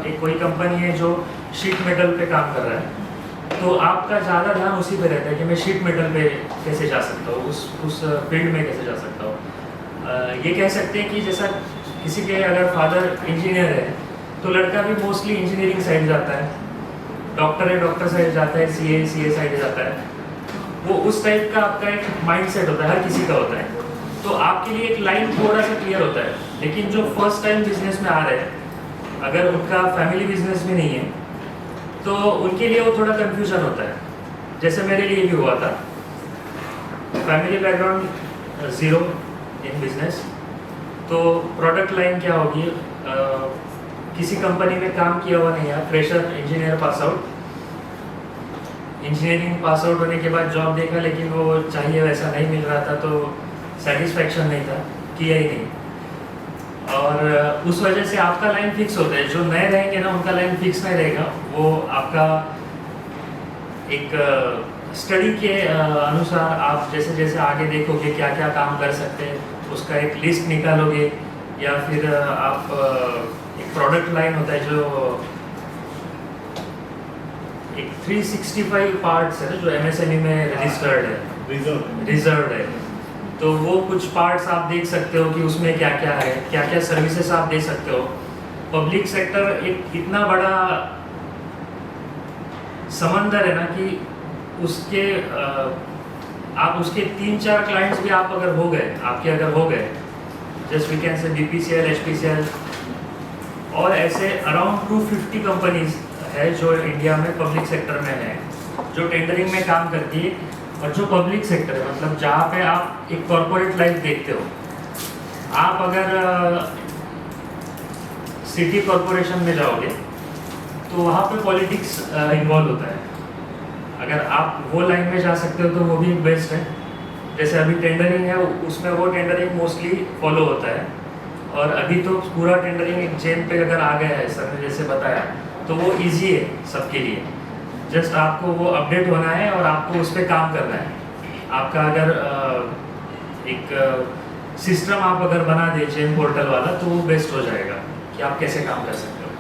एक कोई कंपनी है जो शीट मेटल पे काम कर रहा है, तो आपका ज़्यादा ध्यान उसी पे रहता है कि मैं शीट मेटल पे कैसे जा सकता हूँ, उस फील्ड में कैसे जा सकता हूँ। ये कह सकते हैं कि जैसा किसी के अगर फादर इंजीनियर है तो लड़का भी मोस्टली इंजीनियरिंग साइड जाता है, डॉक्टर है डॉक्टर साइड जाता है, सीए साइड जाता है। वो उस टाइप का आपका एक माइंड सेट होता है, हर किसी का होता है। तो आपके लिए एक लाइन थोड़ा सा क्लियर होता है। लेकिन जो फर्स्ट टाइम बिजनेस में आ रहे हैं, अगर उनका फैमिली बिजनेस में नहीं है तो उनके लिए वो थोड़ा कन्फ्यूजन होता है, जैसे मेरे लिए भी हुआ था। Family background zero in business, तो प्रोडक्ट लाइन क्या होगी, किसी कंपनी में काम किया हुआ नहीं है, fresher engineer pass out, engineering pass out होने के बाद जॉब देखा लेकिन वो चाहिए वैसा नहीं मिल रहा था, तो सेटिस्फैक्शन नहीं था, किया ही नहीं। और उस वजह से आपका लाइन फिक्स होता है। जो नए रहेंगे ना उनका लाइन फिक्स नहीं रहेगा, वो आपका एक स्टडी के अनुसार आप जैसे जैसे आगे देखोगे क्या क्या काम कर सकते हैं, उसका एक लिस्ट निकालोगे, या फिर आप एक प्रोडक्ट लाइन होता है जो एक 365 पार्ट्स है जो एमएसएमई में रजिस्टर्ड है, रिजर्व्ड है। तो वो कुछ पार्ट्स आप देख सकते हो कि उसमें क्या क्या है, क्या क्या सर्विसेज आप दे सकते हो। पब्लिक सेक्टर एक इतना बड़ा समंदर है ना कि उसके आप उसके 3-4 क्लाइंट्स भी आप अगर हो गए, आपके अगर हो गए, just we can say BPCL, HPCL, और ऐसे अराउंड 250 कंपनीज है जो इंडिया में पब्लिक सेक्टर में है, जो टेंडरिंग में काम करती है। और जो पब्लिक सेक्टर है मतलब जहाँ पे आप एक कॉर्पोरेट लाइफ देखते हो, आप अगर सिटी कॉरपोरेशन में जाओगे तो वहाँ पे पॉलिटिक्स इन्वॉल्व होता है। अगर आप वो लाइन में जा सकते हो तो वो भी बेस्ट है। जैसे अभी टेंडरिंग है, उसमें वो टेंडरिंग मोस्टली फॉलो होता है। और अभी तो पूरा टेंडरिंग एक चेन पे अगर आ गया है, सर ने जैसे बताया, तो वो इजी है सबके लिए। जस्ट आपको वो अपडेट होना है और आपको उस पर काम करना है। आपका अगर एक सिस्टम आप अगर बना दे चेन पोर्टल वाला, तो वो बेस्ट हो जाएगा कि आप कैसे काम कर सकते हो।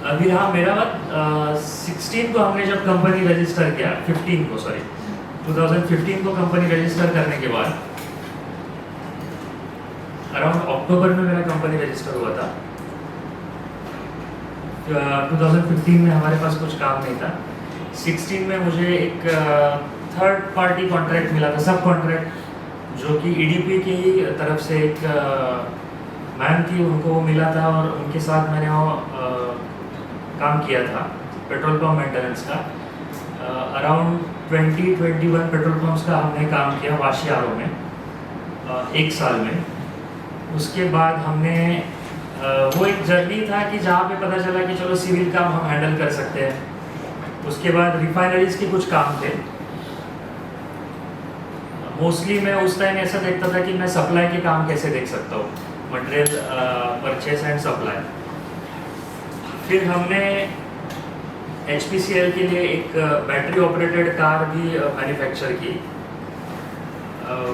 अभी रहा मेरा बात 16 को हमने जब कंपनी रजिस्टर किया, 2015 को कंपनी रजिस्टर करने के बाद अराउंड अक्टूबर में मेरा कंपनी रजिस्टर हुआ था। 2015 में हमारे पास कुछ काम नहीं था। 16 में मुझे एक थर्ड पार्टी कॉन्ट्रैक्ट मिला था, सब कॉन्ट्रैक्ट, जो कि ईडीपी की तरफ से एक मैम थी, उनको मिला था और उनके साथ मैंने वो काम किया था पेट्रोल पंप मेंटेनेंस का। अराउंड 20-21 पेट्रोल पंप्स का हमने काम किया वाशियारों में 1 साल में। उसके बाद हमने वो एक जर्नी था कि जहाँ पे पता चला कि चलो सिविल काम हम हैंडल कर सकते हैं। उसके बाद रिफाइनरीज के कुछ काम थे। मोस्टली मैं उस टाइम ऐसा देखता था कि मैं सप्लाई के काम कैसे देख सकता हूँ, मटेरियल परचेस एंड सप्लाई। फिर हमने HPCL के लिए एक बैटरी ऑपरेटेड कार भी मैन्युफैक्चर की।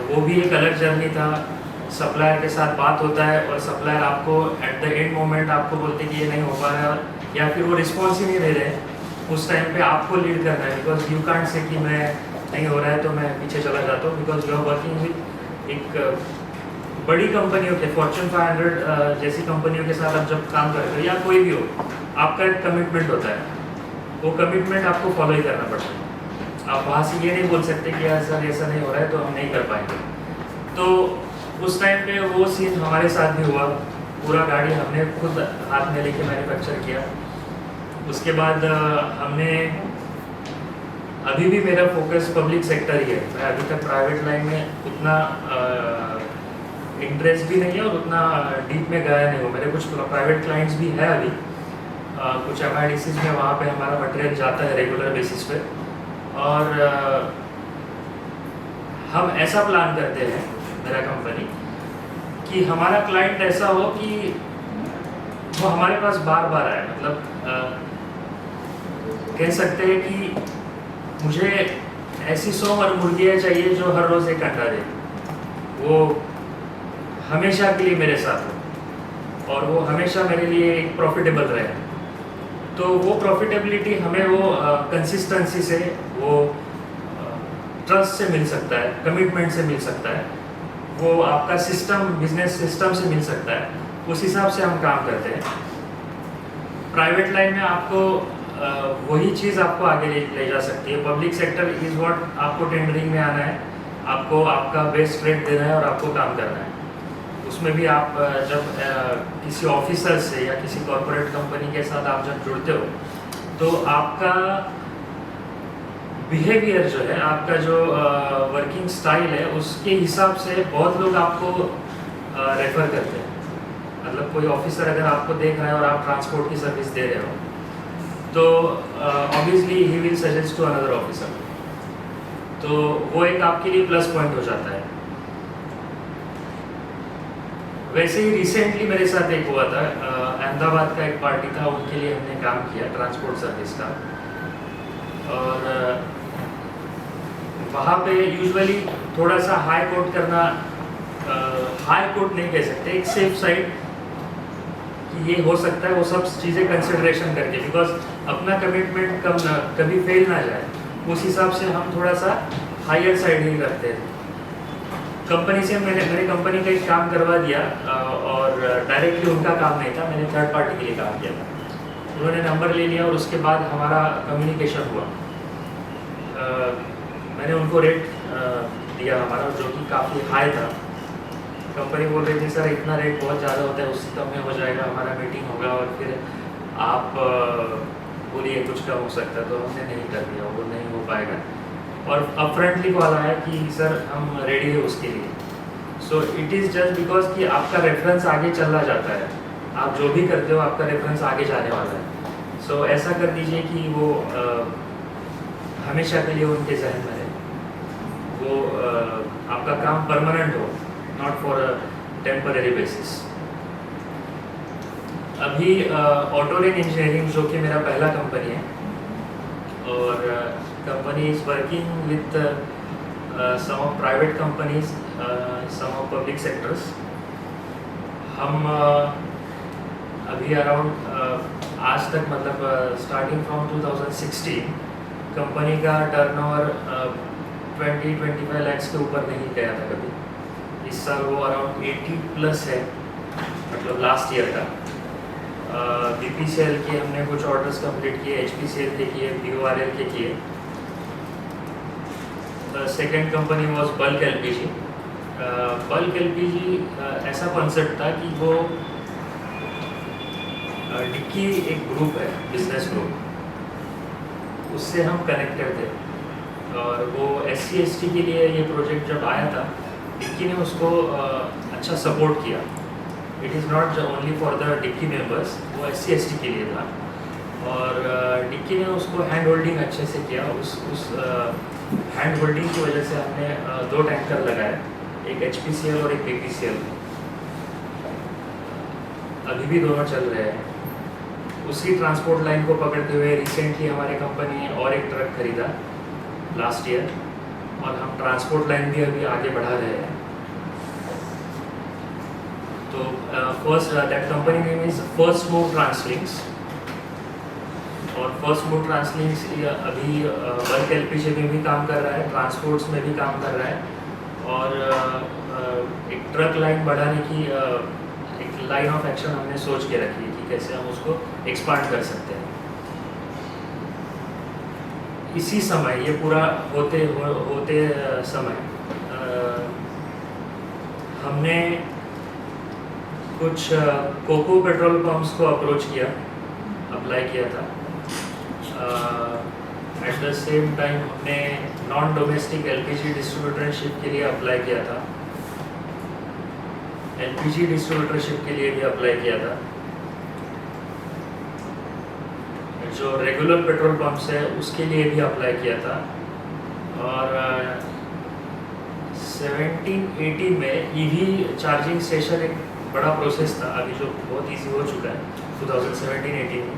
वो भी एक अलग जर्नी था। सप्लायर के साथ बात होता है और सप्लायर आपको एट द एंड मोमेंट आपको बोलते हैं कि ये नहीं हो पा रहा है या फिर वो रिस्पॉन्स ही नहीं दे रहे। उस टाइम पे आपको लीड करना है, बिकॉज यू कांट से कि मैं नहीं हो रहा है तो मैं पीछे चला जाता हूँ, because you are working with एक बड़ी कंपनियों के फॉर्च्यून 500 जैसी कंपनियों के साथ आप जब काम करते हो, या कोई भी हो, आपका एक कमिटमेंट होता है। वो कमिटमेंट आपको फॉलो ही करना पड़ता है। आप वहाँ से ये नहीं बोल सकते कि यार सर ऐसा नहीं हो रहा है तो हम नहीं कर पाएंगे। तो उस टाइम पे वो सीन हमारे साथ भी हुआ। पूरा गाड़ी हमने खुद हाथ में लेके मैन्युफैक्चर किया। उसके बाद हमने, अभी भी मेरा फोकस पब्लिक सेक्टर ही है। मैं अभी तक प्राइवेट लाइन में उतना इंटरेस्ट भी नहीं है और उतना डीप में गया नहीं हूँ। मेरे कुछ प्राइवेट क्लाइंट्स भी है अभी, कुछ MIDCs में, वहाँ पे हमारा मटेरियल जाता है रेगुलर बेसिस पे। और हम ऐसा प्लान करते हैं मेरा कंपनी कि हमारा क्लाइंट ऐसा हो कि वो हमारे पास बार बार आए। मतलब कह सकते हैं कि मुझे ऐसी 100 मुर्गियाँ चाहिए जो हर रोज़ एक अंडा दे, वो हमेशा के लिए मेरे साथ हो। और वो हमेशा मेरे लिए एक प्रॉफिटेबल रहे। तो वो प्रॉफिटेबिलिटी हमें वो कंसिस्टेंसी से, वो ट्रस्ट से मिल सकता है, कमिटमेंट से मिल सकता है, वो आपका सिस्टम, बिजनेस सिस्टम से मिल सकता है। उस हिसाब से हम काम करते हैं। प्राइवेट लाइन में आपको वही चीज़ आपको आगे ले जा सकती है। पब्लिक सेक्टर इज़ व्हाट, आपको टेंडरिंग में आना है, आपको आपका बेस्ट रेट देना है और आपको काम करना है। उसमें भी आप जब किसी ऑफिसर से या किसी कॉरपोरेट कंपनी के साथ आप जब जुड़ते हो, तो आपका बिहेवियर जो है, आपका जो वर्किंग स्टाइल है, उसके हिसाब से बहुत लोग आपको रेफ़र करते हैं। मतलब कोई ऑफिसर अगर आपको देख रहा है और आप ट्रांसपोर्ट की सर्विस दे रहे हो, तो obviously he will suggest to another officer. तो वो एक आपके लिए प्लस पॉइंट हो जाता है। वैसे ही रिसेंटली मेरे साथ एक हुआ था, अहमदाबाद का एक पार्टी था, उनके लिए हमने काम किया ट्रांसपोर्ट सर्विस का। और वहाँ पे यूजुअली थोड़ा सा हाई कोट करना, हाई कोट नहीं कह सकते, एक सेफ साइड कि ये हो सकता है, वो सब चीज़ें कंसिडरेशन करके, बिकॉज अपना कमिटमेंट कभी फेल ना जाए, उस हिसाब से हम थोड़ा सा हायर साइड ही करते हैं। कंपनी से मेरे कंपनी का एक काम करवा दिया, और डायरेक्टली उनका काम नहीं था, मैंने थर्ड पार्टी के लिए काम किया था। उन्होंने नंबर ले लिया और उसके बाद हमारा कम्युनिकेशन हुआ। मैंने उनको रेट दिया हमारा, जो कि काफ़ी हाई था। कंपनी बोल रही थी सर इतना रेट बहुत ज़्यादा होता है, उससे कम में हो जाएगा, हमारा मीटिंग होगा और फिर आप बोलिए कुछ कम हो सकता है। तो हमने नहीं कर दिया, वो नहीं हो पाएगा। और अपफ्रंटली कॉल आया कि सर हम रेडी है उसके लिए। So it is just because कि आपका रेफरेंस आगे चला जाता है, आप जो भी करते हो आपका रेफरेंस आगे जाने वाला है। सो ऐसा कर दीजिए कि वो हमेशा के लिए उनके जहन में रहे, वो आपका काम परमानेंट हो, not for a temporary basis. अभी ऑटोरेन इंजीनियरिंग, जो कि मेरा पहला कंपनी है, और company is working with some of private companies, some of public sectors. हम अभी अराउंड आज तक, मतलब स्टार्टिंग फ्रॉम 2016, कंपनी का टर्नओवर 20-25 लाख के ऊपर नहीं गया था कभी। इस साल वो अराउंड 80 प्लस है, मतलब लास्ट ईयर का। BPCL के हमने कुछ ऑर्डर्स कंप्लीट किए, HPCL के किए, BORL के किए। Second company was bulk LPG। Bulk LPG ऐसा कॉन्सेप्ट था कि वो डिक्की एक ग्रुप है, बिजनेस ग्रुप, उससे हम कनेक्टेड थे। और वो SC/ST के लिए ये प्रोजेक्ट जब आया था, डिक्की ने उसको अच्छा सपोर्ट किया। It is not only for the DICCI members, वो SC/ST के लिए था। और डिक्की ने उसको हैंड होल्डिंग अच्छे से किया। उस हैंड होल्डिंग की वजह से हमने 2 टैंकर लगाए, एक HPCL और एक BPCL। अभी भी दोनों चल रहे हैं। उसी ट्रांसपोर्ट लाइन को पकड़ते हुए रिसेंटली हमारे कंपनी ने और एक ट्रक खरीदा लास्ट ईयर, और हम ट्रांसपोर्ट लाइन भी अभी आगे बढ़ा रहे हैं। तो first that company name is First Move Translinks. और फर्स्ट मूव ट्रांसलिंक्स अभी बल्क LPG में भी काम कर रहा है, ट्रांसपोर्ट्स में भी काम कर रहा है। और एक ट्रक लाइन बढ़ाने की एक लाइन ऑफ एक्शन हमने सोच के रखी है कि कैसे हम उसको एक्सपांड कर सकते हैं। इसी समय ये पूरा होते समय हमने कुछ कोको पेट्रोल पंप्स को अप्रोच किया, अप्लाई किया था। एट द सेम टाइम हमने नॉन डोमेस्टिक LPG डिस्ट्रीब्यूटरशिप के लिए अप्लाई किया था, LPG डिस्ट्रीब्यूटरशिप के लिए भी अप्लाई किया था। जो रेगुलर पेट्रोल पंप्स है उसके लिए भी अप्लाई किया था। और 17-18 में EV चार्जिंग स्टेशन एक बड़ा प्रोसेस था, अभी जो बहुत इजी हो चुका है 2017-18 में,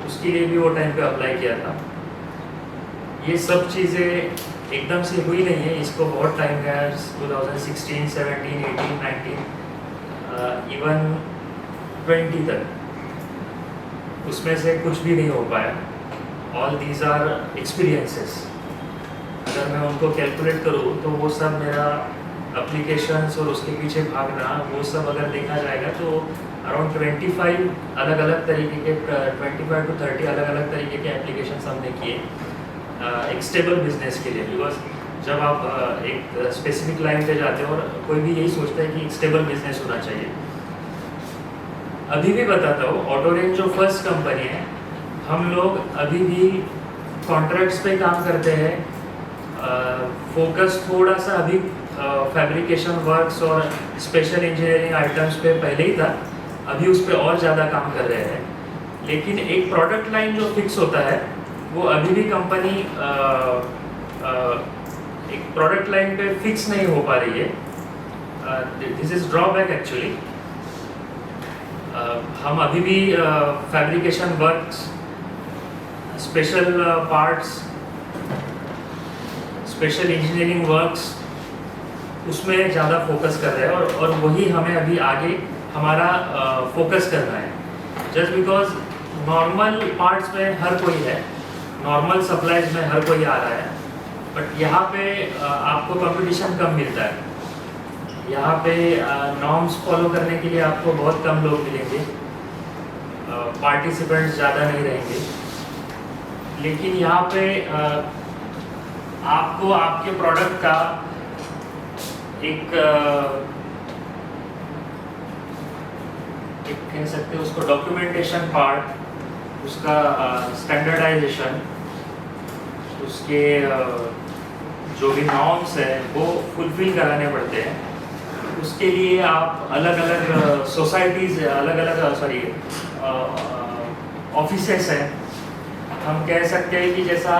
उसके लिए भी वो टाइम पे अप्लाई किया था। ये सब चीज़ें एकदम से हुई नहीं है, इसको बहुत टाइम गया। 2016, 17, 18, 19, इवन 20 तक, उसमें से कुछ भी नहीं हो पाया। All these are experiences. अगर मैं उनको कैलकुलेट करूँ तो वो सब मेरा एप्लीकेशंस और उसके पीछे भागना, वो सब अगर देखा जाएगा तो अराउंड 25 अलग अलग तरीके के 25 to 30 अलग अलग तरीके के एप्लीकेशंस हमने किए एक स्टेबल बिजनेस के लिए। बिकॉज जब आप एक स्पेसिफिक लाइन पे जाते हो और कोई भी यही सोचता है कि एक स्टेबल बिजनेस होना चाहिए। अभी भी बताता हूँ, ऑटो रेंज जो फर्स्ट कंपनी है, हम लोग अभी भी कॉन्ट्रैक्ट्स पे काम करते हैं। फोकस थोड़ा सा अभी फैब्रिकेशन वर्क्स और स्पेशल इंजीनियरिंग आइटम्स पे पहले ही था, अभी उस पर और ज़्यादा काम कर रहे हैं। लेकिन एक प्रोडक्ट लाइन जो फिक्स होता है वो अभी भी कंपनी एक प्रोडक्ट लाइन पे फिक्स नहीं हो पा रही है। This is drawback actually. हम अभी भी fabrication works, special parts, special engineering works, उसमें ज़्यादा फोकस कर रहे हैं और वही हमें अभी आगे हमारा फोकस करना है। जस्ट बिकॉज नॉर्मल पार्ट्स में हर कोई है, नॉर्मल सप्लाईज में हर कोई आ रहा है, बट यहाँ पे आपको कंपटीशन कम मिलता है। यहाँ पे नॉर्म्स फॉलो करने के लिए आपको बहुत कम लोग मिलेंगे, पार्टिसिपेंट्स ज़्यादा नहीं रहेंगे। लेकिन यहाँ पे आपको आपके प्रोडक्ट का एक कह सकते हैं उसको डॉक्यूमेंटेशन पार्ट, उसका स्टैंडर्डाइजेशन, उसके जो भी नॉर्म्स हैं वो फुलफिल कराने पड़ते हैं। उसके लिए आप अलग अलग सोसाइटीज़, अलग अलग ऑफिसेस हैं। हम कह सकते हैं कि जैसा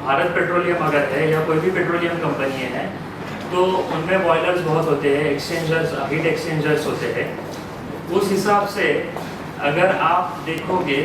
भारत पेट्रोलियम अगर है या कोई भी पेट्रोलियम कंपनी है तो उनमें बॉयलर्स बहुत होते हैं, एक्सचेंजर्स, हीट एक्सचेंजर्स होते हैं। उस हिसाब से अगर आप देखोगे